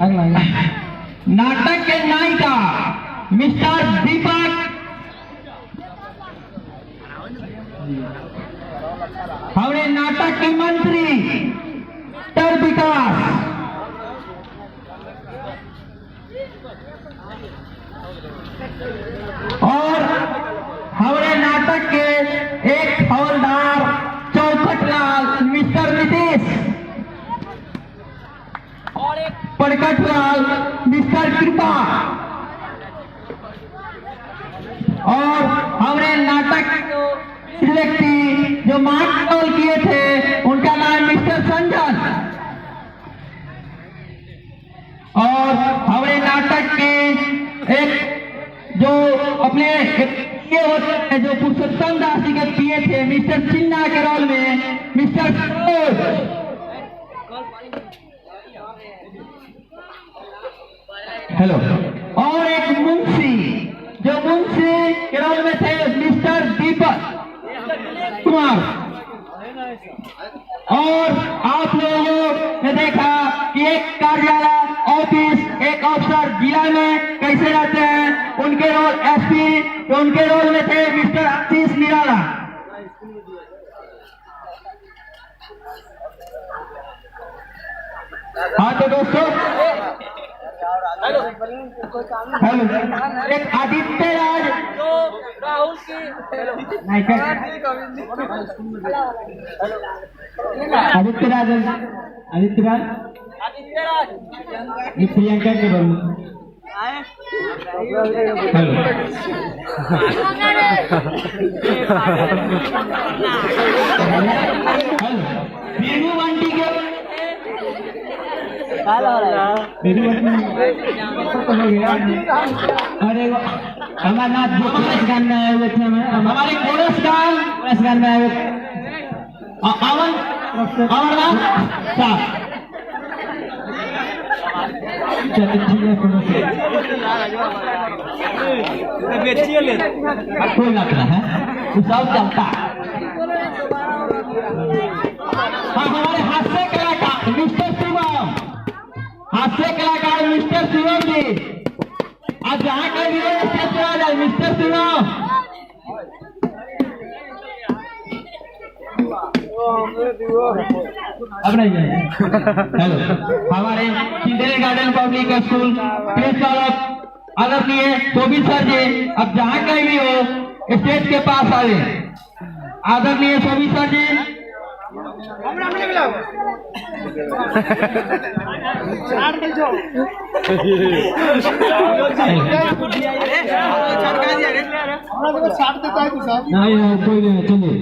अगला नाटक के नायिका मिस्टर दीपक, हमारे नाटक के मंत्री मिस्टर विकास, और हमारे नाटक के एक हवलदार चौखटलाल मिस्टर नीतीश, और एक पड़कटलाल मिस्टर कृपा, और हमारे नाटक व्यक्ति जो मार्क्स किए थे उनका नाम मिस्टर संजन, और हमारे नाटक के एक जो अपने ये होते हैं जो पुरुषोत्तम दास जी के पिए थे मिस्टर चिन्ना के रोल में मिस्टर सरोज, हेलो, और एक मुंशी जो मुंशी के रोल में थे मिस्टर दीपक कुमार। और आप लोगों ने देखा कि एक कार्यालय ऑफिस एक अफसर जिला में कैसे रहते हैं, उनके रोल एसपी तो उनके रोल में थे मिस्टर आशीष निराला। हाँ तो दोस्तों हेलो, एक आदित्य राज जो राहुल की आदित्य राज ये प्रियंका के बारे में हेलो वीरू बंटी के अरे अमरनाथ जो कोरस गान में आए हुए थे हमारे कोरस गान में आए हुए अमरनाथ साहब कोई लग रहा है सब चलता। हाँ हमारे हास्य कलाकार मिस्टर शिवम, हास्य कलाकार मिस्टर शिवम जी, आज जहाँ कहीं भी स्टेज पे आ जाए मिस्टर शिवम। अब नहीं जाए। हेलो, हमारे चिंतन गार्डन पब्लिक स्कूल प्रिंसिपल आदरणीय शोभित सर जी, अब जहाँ कहीं भी हो स्टेज के पास आए। आदरणीय शोभित सर जी नहीं कोई नहीं चलिए।